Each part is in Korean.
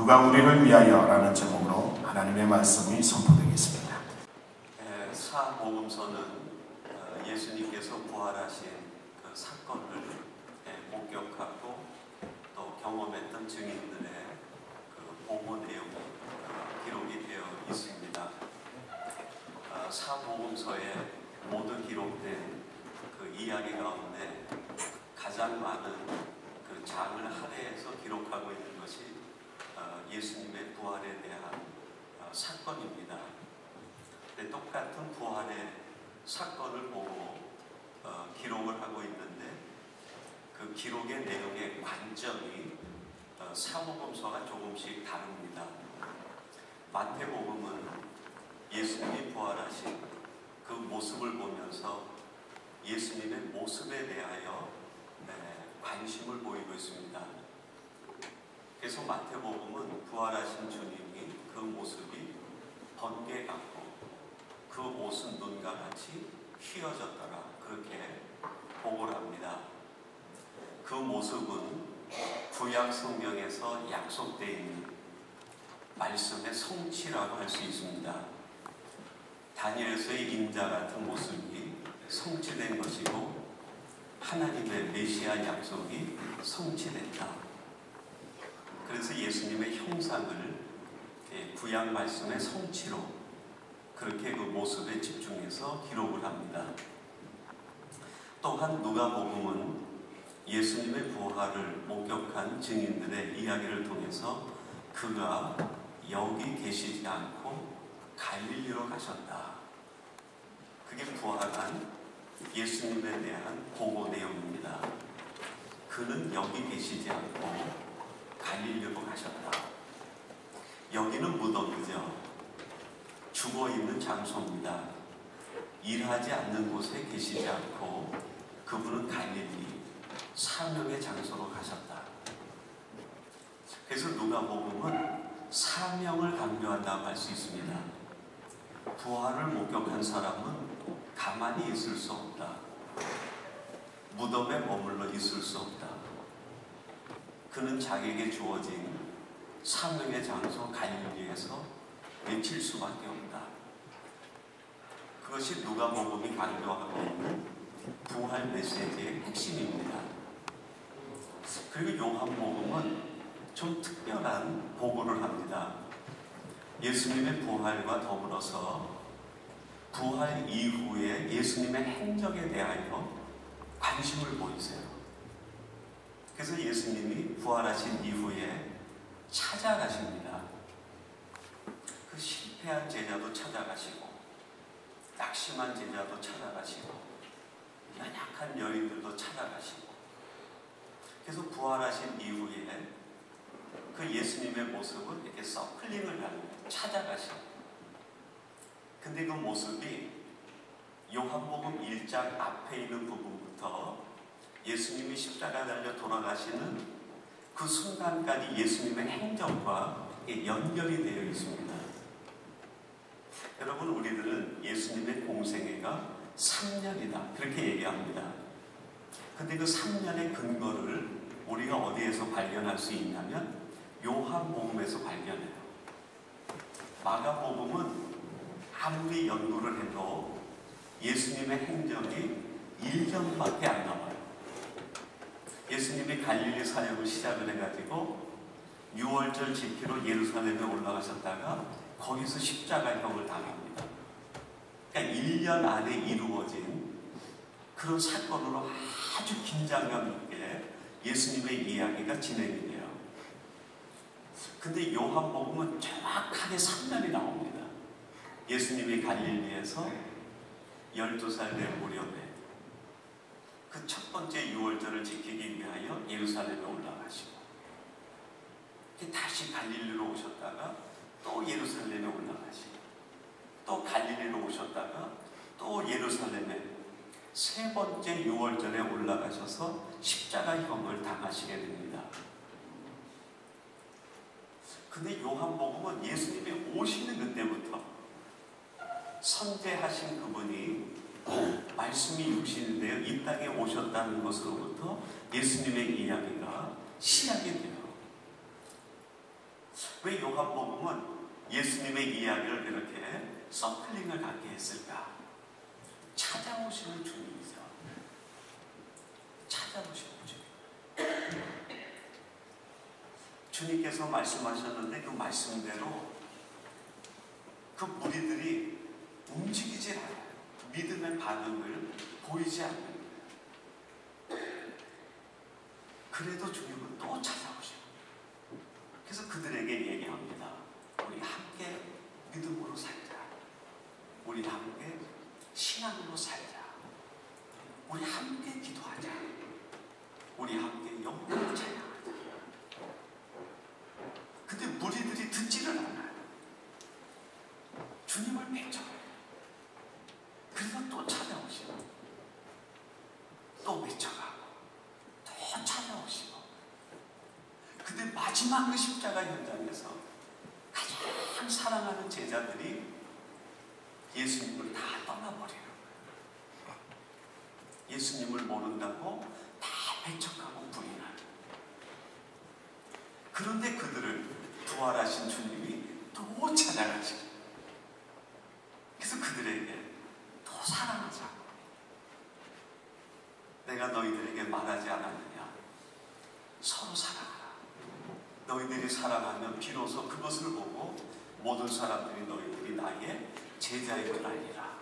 누가 우리를 위하여 라는 제목으로 하나님의 말씀이 선포되겠습니다. 사복음서는 예수님께서 부활하신 그 사건을 목격하고 또 경험했던 증인들의 그 보고 내용이 기록이 되어 있습니다. 사복음서에 모두 기록된 그 이야기 가운데 가장 많은 그 장을 할애해서 기록하고 있는 것이 예수님의 부활에 대한 사건입니다. 근데 똑같은 부활의 사건을 보고 기록을 하고 있는데 그 기록의 내용의 관점이 사복음서가 조금씩 다릅니다. 마태복음은 예수님이 부활하신 그 모습을 보면서 예수님의 모습에 대하여 관심을 보이고 있습니다. 그래서 마태복음은 부활하신 주님이 그 모습이 번개 같고 그 옷은 눈과 같이 휘어졌더라, 그렇게 보고를 합니다. 그 모습은 구약 성경에서 약속되어 있는 말씀의 성취라고 할 수 있습니다. 다니엘서의 인자 같은 모습이 성취된 것이고 하나님의 메시아 약속이 성취된다. 그래서 예수님의 형상을 구약 말씀의 성취로 그렇게 그 모습에 집중해서 기록을 합니다. 또한 누가복음은 예수님의 부활을 목격한 증인들의 이야기를 통해서 그가 여기 계시지 않고 갈릴리로 가셨다. 그게 부활한 예수님에 대한 보고 내용입니다. 그는 여기 계시지 않고 갈릴리로 가셨다. 여기는 무덤이죠. 죽어있는 장소입니다. 일하지 않는 곳에 계시지 않고 그분은 갈릴리 사명의 장소로 가셨다. 그래서 누가복음은 사명을 강조한다고 할 수 있습니다. 부활을 목격한 사람은 가만히 있을 수 없다. 무덤에 머물러 있을 수 없다. 그는 자기에게 주어진 사명의 장소 갈릴리에서 외칠 수밖에 없다. 그것이 누가복음이 강조하고 있는 부활 메시지의 핵심입니다. 그리고 요한복음은 좀 특별한 보고를 합니다. 예수님의 부활과 더불어서 부활 이후에 예수님의 행적에 대하여 관심을 보이세요. 그래서 예수님이 부활하신 이후에 찾아가십니다. 그 실패한 제자도 찾아가시고 낙심한 제자도 찾아가시고 연약한 여인들도 찾아가시고, 그래서 부활하신 이후에 그 예수님의 모습을 이렇게 서클링을 하는 찾아가시고, 근데 그 모습이 요한복음 1장 앞에 있는 부분부터 예수님이 십자가 달려 돌아가시는 그 순간까지 예수님의 행적과 연결이 되어 있습니다. 여러분, 우리들은 예수님의 공생애가 3년이다 그렇게 얘기합니다. 근데 그 3년의 근거를 우리가 어디에서 발견할 수 있냐면 요한복음에서 발견해요. 마가복음은 아무리 연구를 해도 예수님의 행적이 1년밖에 안 나와요. 예수님이 갈릴리 사역을 시작을 해가지고 6월절 지키러 예루살렘에 올라가셨다가 거기서 십자가형을 당합니다. 그러니까 1년 안에 이루어진 그런 사건으로 아주 긴장감 있게 예수님의 이야기가 진행이 돼요. 근데 요한복음은 정확하게 3년이 나옵니다. 예수님이 갈릴리에서 12살 된 무렵에 그 첫 번째 6월절을 지키기 위하여 예루살렘에 올라가시고, 다시 갈릴리로 오셨다가 또 예루살렘에 올라가시고, 또 갈릴리로 오셨다가 또 예루살렘에 세 번째 6월절에 올라가셔서 십자가형을 당하시게 됩니다. 근데 요한복음은 예수님이 오시는 그때부터 선제하신 그분이 말씀이 육신이 되어 이 땅에 오셨다는 것으로부터 예수님의 이야기가 시작이 돼요. 왜 요한복음은 예수님의 이야기를 이렇게 서클링을 갖게 했을까? 찾아오시는 주님이죠. 찾아오시는 주님. 주님께서 말씀하셨는데 그 말씀대로 그 무리들이 움직이지 않아요. 믿음의 반응을 보이지 않는 거예요. 그래도 주님은 또 찾아오셔요. 그래서 그들에게 얘기합니다. 우리 함께 믿음으로 살자. 우리 함께 신앙으로 살자. 우리 함께 기도하자. 우리 함께 영광을 찬양하자. 근데 무리들이 듣지를 않아요. 주님을 맺혀요. 그래서 또 찾아오시고 또 맺혀가고 또 찾아오시고. 근데 마지막 그 십자가 현장에서 가장 사랑하는 제자들이 예수님을 다 떠나버리는 거예요. 예수님을 모른다고 다 배척하고 부인하는. 그런데 그들을 부활하신 주님이 또 찾아가시고, 그래서 그들에게 또 사랑하자고. 내가 너희들에게 말하지 않았느냐? 서로 사랑하라. 너희들이 사랑하면 비로소 그것을 보고 모든 사람들이 너희들이 나의 제자인 줄 알리라.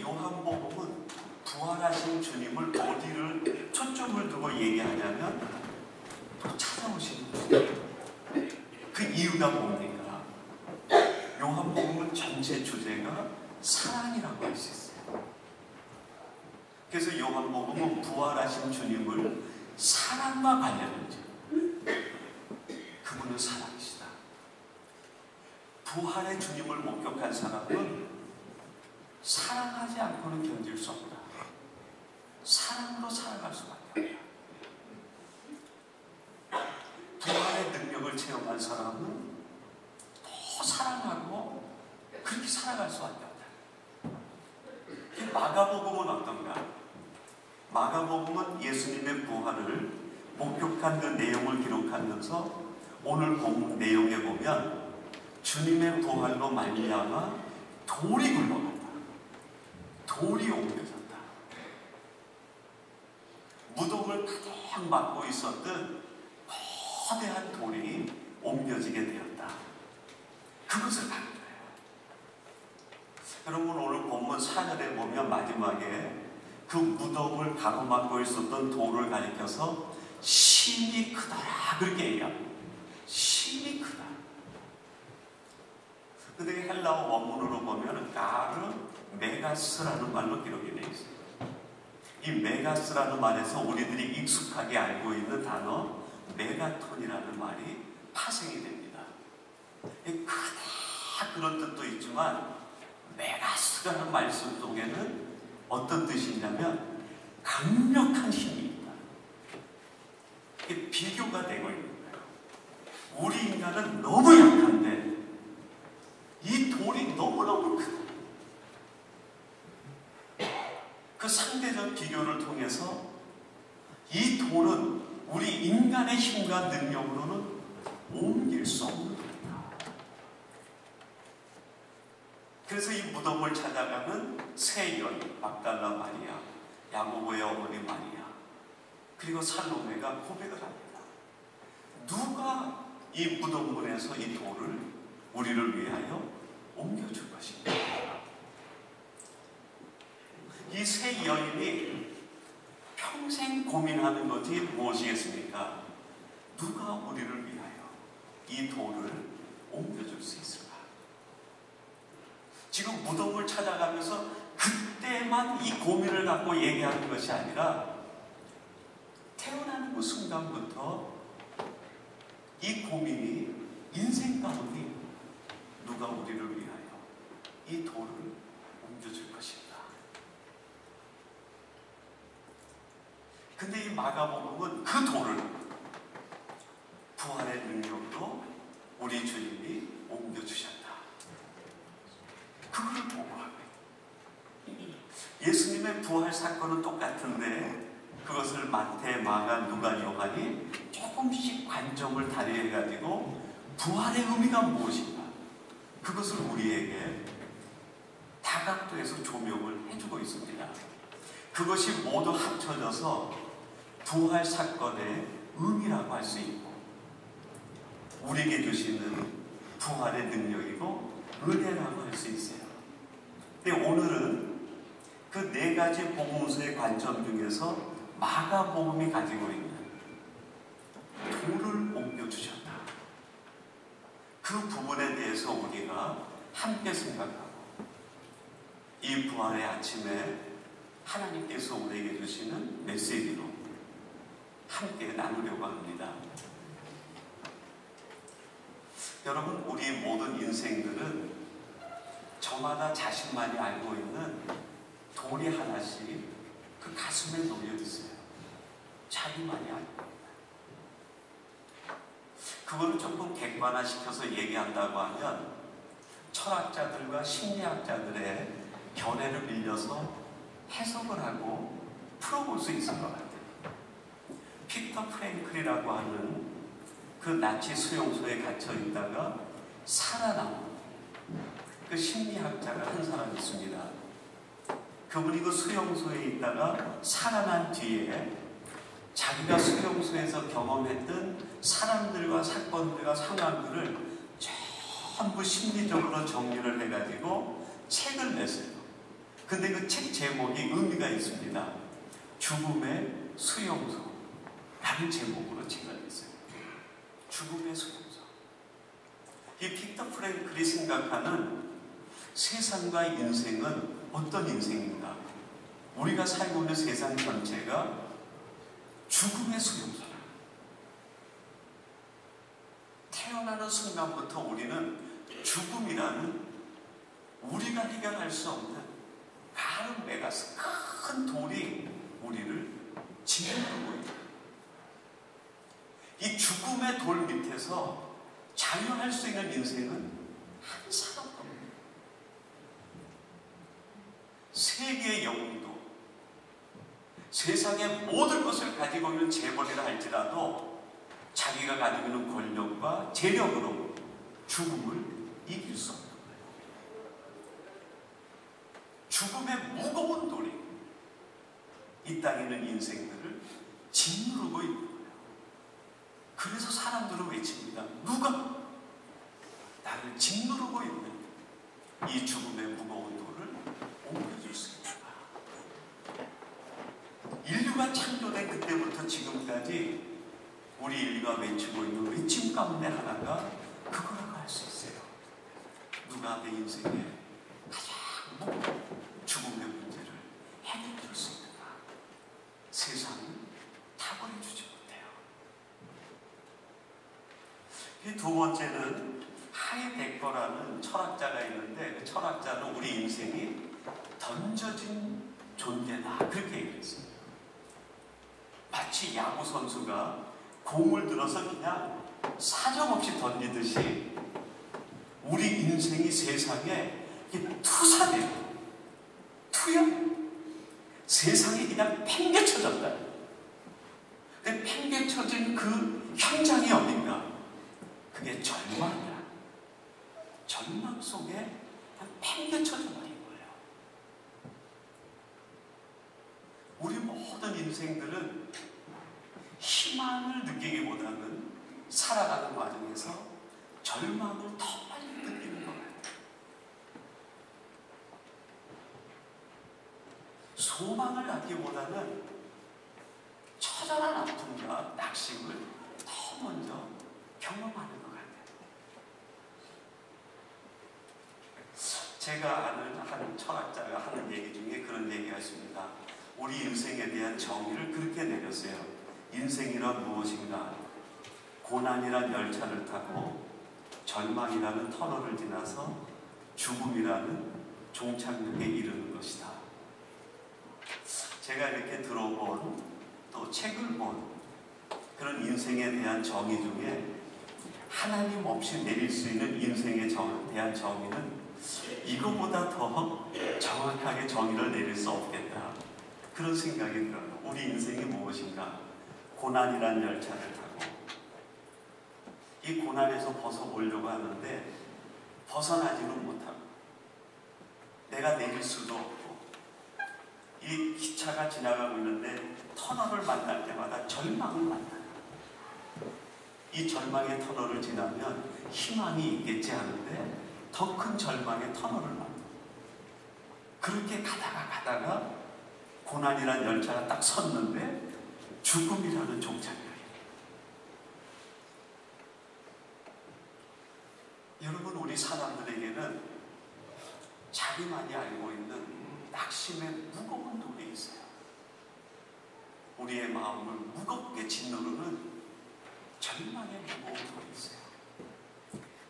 요한복음은 부활하신 주님을 어디를 초점을 두고 얘기하냐면 또 찾아오시는 주님. 그 이유가 뭡니까? 요한복음은 전체 주제가 사랑이라고 할 수 있어요. 그래서 요한복음은 부활하신 주님을 사랑과 관련해져. 그분은 사랑이시다. 부활의 주님을 목격한 사람은 사랑하지 않고는 견딜 수 없다. 사랑으로 살아갈 수밖에 없다. 부활의 능력을 체험한 사람은 더 사랑하고 그렇게 살아갈 수밖에 없다. 마가복음은 어떤가? 마가복음은 예수님의 부활을 목격한 그 내용을 기록하면서 오늘 본문 내용에 보면 주님의 부활로 말미암아 돌이 굴러간다. 돌이 옮겨졌다. 무덤을 가득 막고 있었던 거대한 돌이 옮겨지게 되었다. 그것을 본 거예요. 여러분, 오늘 본문 4절에 보면 마지막에 그 무덤을 가로막고 있었던 돌을 가리켜서 심히 크더라 그렇게 얘기합니다. 심히 크다. 근데 헬라어 원문으로 보면 가르 메가스라는 말로 기록이 되어 있어요. 이 메가스라는 말에서 우리들이 익숙하게 알고 있는 단어 메가톤이라는 말이 파생이 됩니다. 크다 그런 뜻도 있지만 메가스라는 말씀 속에는 어떤 뜻이 있냐면 강력한 힘이 있다. 이게 비교가 되고 있는 거예요. 우리 인간은 너무 약한데 이 돌이 너무너무 크다. 그 상대적 비교를 통해서 이 돌은 우리 인간의 힘과 능력으로는 옮길 수 없는 돌이다. 그래서 이 무덤을 찾아가는 세 여인, 막달라 마리아, 야고보의 어머니 마리아, 그리고 살로메가 고백을 합니다. 누가 이 무덤문에서 이 돌을 우리를 위하여 옮겨줄 것인가? 이 세 여인이 평생 고민하는 것이 무엇이겠습니까? 누가 우리를 위하여 이 돌을 옮겨줄 수 있을까? 지금 무덤을 찾아가면서 그때만 이 고민을 갖고 얘기하는 것이 아니라 태어나는 그 순간부터 이 고민이 인생 가운데 누가 우리를 위하여 이 돌을 옮겨줄 것인가? 근데 이 마가복음은 그 돌을 부활의 능력으로 우리 주님이 옮겨주셨다. 그걸 보고 하고 예수님의 부활 사건은 똑같은데 그것을 마태, 마가, 누가, 요한이 조금 조금씩 관점을 달리해가지고 부활의 의미가 무엇인가, 그것을 우리에게 다각도에서 조명을 해주고 있습니다. 그것이 모두 합쳐져서 부활 사건의 의미라고 할 수 있고, 우리에게 주시는 부활의 능력이고 은혜라고 할 수 있어요. 근데 오늘은 그 네 가지 복음서의 관점 중에서 마가복음이 가지고 있는 돌을 옮겨주셨다, 그 부분에 대해서 우리가 함께 생각하고, 이 부활의 아침에 하나님께서 우리에게 주시는 메시지로 함께 나누려고 합니다. 여러분, 우리 모든 인생들은 저마다 자신만이 알고 있는 돌이 하나씩 그 가슴에 놓여 있어요. 자기만이 알고 있는. 그거를 조금 객관화시켜서 얘기한다고 하면 철학자들과 심리학자들의 견해를 빌려서 해석을 하고 풀어볼 수 있을 것 같아요. 빅터 프랭클이라고 하는 그 나치 수용소에 갇혀 있다가 살아남은 그 심리학자가 한 사람 있습니다. 그분이 그 수용소에 있다가 살아난 뒤에 자기가 수용소에서 경험했던 사람들과 사건들과 상황들을 전부 심리적으로 정리를 해가지고 책을 냈어요. 근데 그 책 제목이 의미가 있습니다. 죽음의 수용소 라는 제목으로 책을 냈어요. 죽음의 수용소. 이 빅터 프랭클이 생각하는 세상과 인생은 어떤 인생인가? 우리가 살고 있는 세상 전체가 죽음의 수용소다. 태어나는 순간부터 우리는 죽음이라는 우리가 해결할 수 없는 가름 메가스 큰 돌이 우리를 짓누르고 있다. 이 죽음의 돌 밑에서 자유할 수 있는 인생은 한 사람도 없는, 세계의 영웅도 세상의 모든 것을 가지고 있는 재벌이라 할지라도 자기가 가지고 있는 권력과 재력으로 죽음을 이길 수 없는 거예요. 죽음의 무거운 돌이 이 땅에 있는 인생들을 짓누르고 있는 거예요. 그래서 사람들은 외칩니다. 누가 나를 짓누르고 있는 이 죽음의 무거운 돌을 옮겨줄 수 있는가? 인류가 창조된 그때부터 지금까지 우리 인류가 외치고 있는 외침 가운데 하나가 그거라고 할 수 있어요. 누가 내 인생에 가장 무거운 죽음의 문제를 해결해 줄 수 있는가? 세상은 타고내 주지 못해요. 이 두 번째는 하이데거라는 철학자가 있는데, 그 철학자는 우리 인생이 던져진 존재다, 그렇게 얘기했어요. 마치 야구 선수가 공을 들어서 그냥 사정없이 던지듯이 우리 인생이 세상에 투사돼요. 투영. 세상에 그냥 팽개쳐졌다. 그 팽개쳐진 그 현장이 어딘가? 그게 절망이야. 절망 속에 그냥 팽개쳐져 버린 거예요. 우리 모든 인생들은 희망을 느끼기보다는 살아가는 과정에서 절망을 더 빨리 느끼는 것 같아요. 소망을 갖기보다는 처절한 아픔과 낙심을 더 먼저 경험하는 것 같아요. 제가 아는 한 철학자가 하는 얘기 중에 그런 얘기가 있습니다. 우리 인생에 대한 정의를 그렇게 내렸어요. 인생이란 무엇인가? 고난이란 열차를 타고 절망이라는 터널을 지나서 죽음이라는 종착역에 이르는 것이다. 제가 이렇게 들어본 또 책을 본 그런 인생에 대한 정의 중에 하나님 없이 내릴 수 있는 인생에 대한 정의는 이거보다 더 정확하게 정의를 내릴 수 없겠다, 그런 생각이 들어요. 우리 인생이 무엇인가? 고난이란 열차를 타고 이 고난에서 벗어보려고 하는데 벗어나지는 못하고 내가 내릴 수도 없고 이 기차가 지나가고 있는데 터널을 만날 때마다 절망을 만나요. 이 절망의 터널을 지나면 희망이 있겠지 하는데 더 큰 절망의 터널을 만나요. 그렇게 가다가 고난이란 열차가 딱 섰는데 죽음이라는 종착역이에요. 여러분, 우리 사람들에게는 자기만이 알고 있는 낙심의 무거운 돌이 있어요. 우리의 마음을 무겁게 짓누르는 절망의 무거운 돌이 있어요.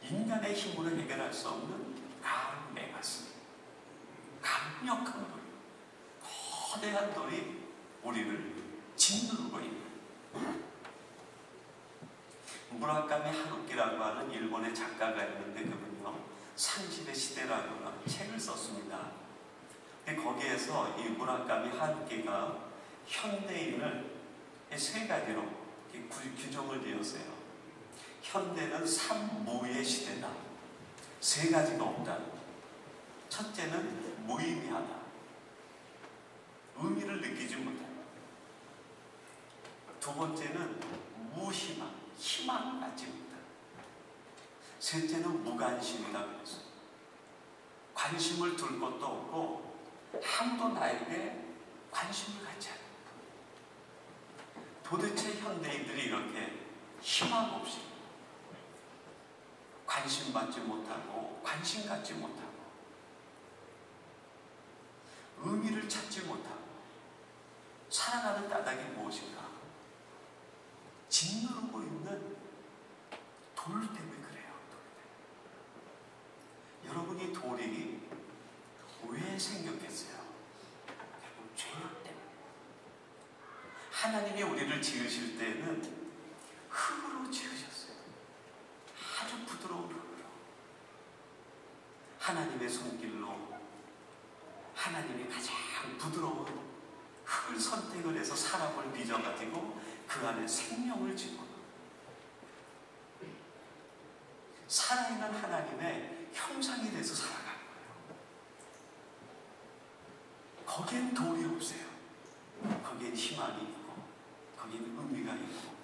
인간의 힘으로 해결할 수 없는 강매가슴, 강력한 돌, 거대한 돌이 우리를 짓누르고 있는 무라카미 하루키라고 하는 일본의 작가가 있는데 그분요 상실의 시대라고 하는 책을 썼습니다. 근데 거기에서 이 무라카미 하루키가 현대인을 세 가지로 규정을 지었어요. 현대는 삼무의 시대다. 세 가지가 없다. 첫째는 무의미하다. 의미를 느끼지 못한다. 두 번째는 무희망, 희망을 갖지 못한다. 셋째는 무관심이다. 그래서 관심을 둘 것도 없고 아무도 나에게 관심을 갖지 않는다. 도대체 현대인들이 이렇게 희망 없이 관심 받지 못하고 관심 갖지 못하고 의미를 찾지 못하고 살아가는 까닭이 무엇인가? 짓누르고 있는 돌 때문에 그래요. 여러분이 돌이 왜 생겼겠어요? 결국 죄악 때문에. 하나님이 우리를 지으실 때는 흙으로 지으셨어요. 아주 부드러운 흙으로. 하나님의 손길로 하나님이 가장 부드러운 흙을 선택을 해서 사람을 빚어가지고 그 안에 생명을 집어넣어. 살아있는 하나님의 형상이 돼서 살아가는 거예요. 거기엔 돌이 없어요. 거기엔 희망이 있고 거기엔 의미가 있고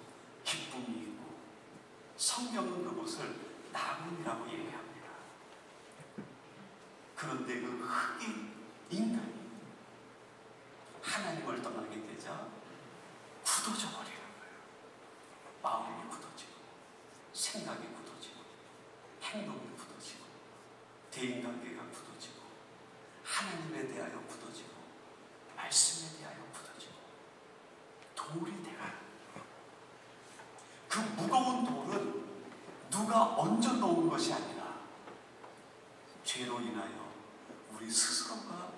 기쁨이 있고 성경은 그것을 낙원이라고 얘기합니다. 그런데 그 흙이 인간이 하나님을 떠나게 되자 굳어져 버리는 거예요. 마음이 굳어지고 생각이 굳어지고 행동이 굳어지고 대인관계가 굳어지고 하나님에 대하여 굳어지고 말씀에 대하여 굳어지고 돌이 돼가는 거예요. 그 무거운 돌은 누가 얹어 놓은 것이 아니라 죄로 인하여 우리 스스로가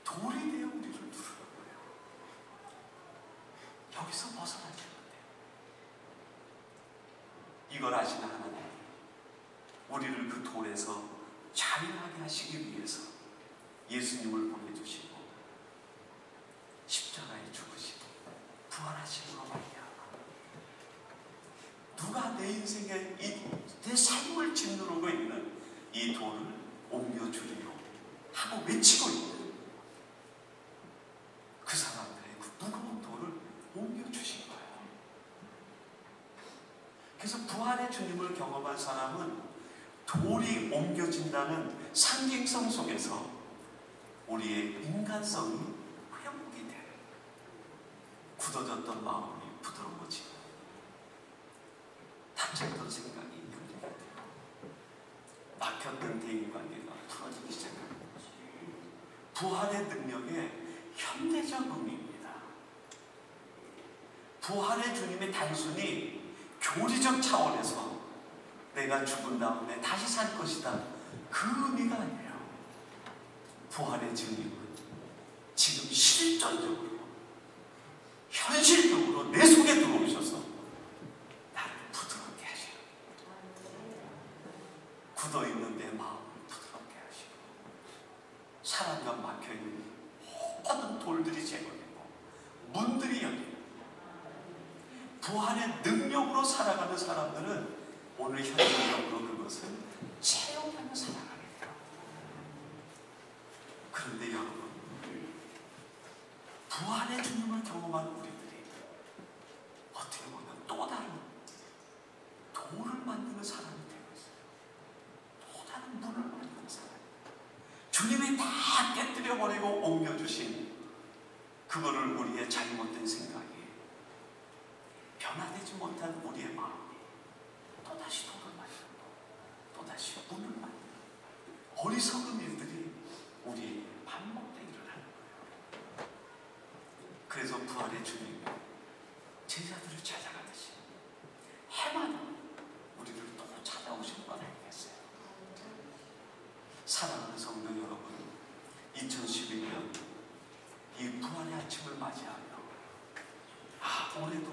돌이 되어 우리를 누르는 거예요. 여기서 벗어나지 못해요. 이걸 아시는 하나님, 우리를 그 돌에서 자유하게 하시기 위해서 예수님을 보내주시고 십자가에 죽으시고 부활하심으로 말미암아 누가 내 인생에 내 삶을 짓누르고 있는 이 돌을 옮겨주리요 하고 외치고 있는 그 사람들의 그 무거운 돌을 옮겨주신 거예요. 그래서 부활의 주님을 경험한 사람은 돌이 옮겨진다는 상징성 속에서 우리의 인간성이 회복이 돼요. 굳어졌던 마음이 부드러워지고 닫혔던 생각이 열리게 돼요. 막혔던 대인관계가 풀어지기 시작합니다. 부활의 능력의 현대적 의미입니다. 부활의 주님이 단순히 교리적 차원에서 내가 죽은 다음에 다시 살 것이다, 그 의미가 아니에요. 부활의 주님은 지금 실전적으로 현실적으로 내 속에 들어오셔서 나를 부드럽게 하시고 굳어있는 내 마음을 부드럽게 하시고 사람과 막혀있는 모든 돌들이 제거되고 문들이 열리고 부활의 능력으로 살아가는 사람들은 오늘 현실적으로 그것을 체험하며 살아가게 돼요. 그런데 여러분, 부활의 주님을 경험한 우리들이 어떻게 보면 또 다른 돌을 만드는 사람이 되고 있어요. 또 다른 문을 만드는 사람. 주님이 다 깨뜨려버리고 옮겨주신 그거를 우리의 잘못된 생각이, 변화되지 못한 우리의 마음이 또다시 돌을 만들고 또다시 문을 만들고 어리석은 일들이 우리에게 반복되게 일어나는 거예요. 그래서 부활의 주님이 제자들을 찾아가듯이 해마다 우리를 또 찾아오시는 건 아니겠어요? 사랑하는 성도 여러분, 2011년 이 부활의 아침을 맞이하며 올해도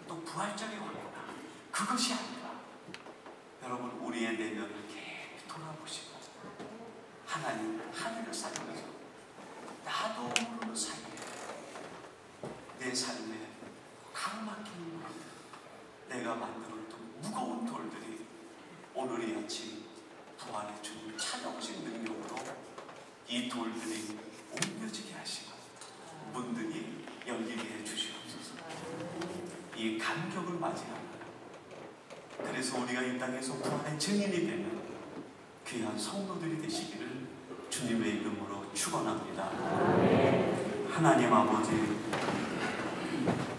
또 부활절이 왔구나, 그것이 아니라 여러분, 우리의 내면을 깊이 돌아보시고 하나님 하늘을 살면서 나도 모르는 사이에 내 삶에 가로막히는 것, 내가 만들었던 무거운 돌들이 오늘 이 아침 부활의 주님 찾아오신 능력으로 이 돌들이 옮겨지게 하시고 문들이 열리게 해주시옵소서. 이 감격을 맞이합니다. 그래서 우리가 이 땅에서 부활의 증인이 되면 귀한 성도들이 되시기를 주님의 이름으로 축원합니다. 하나님 아버지,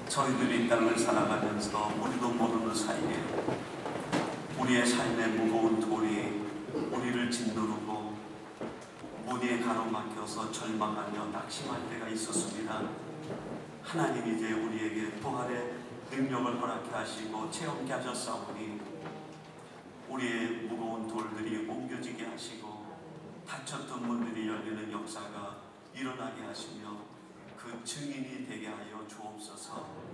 저희들이 이 땅을 살아가면서 우리도 모르는 사이에 우리의 삶의 무거운 돌이 우리를 짓누르고 문이 가로막혀서 절망하며 낙심할 때가 있었습니다. 하나님, 이제 우리에게 부활의 능력을 허락해 하시고 체험케 하셨사오니 우리의 무거운 돌들이 옮겨지게 하시고 닫혔던 문들이 열리는 역사가 일어나게 하시며 그 증인이 되게 하여 주옵소서.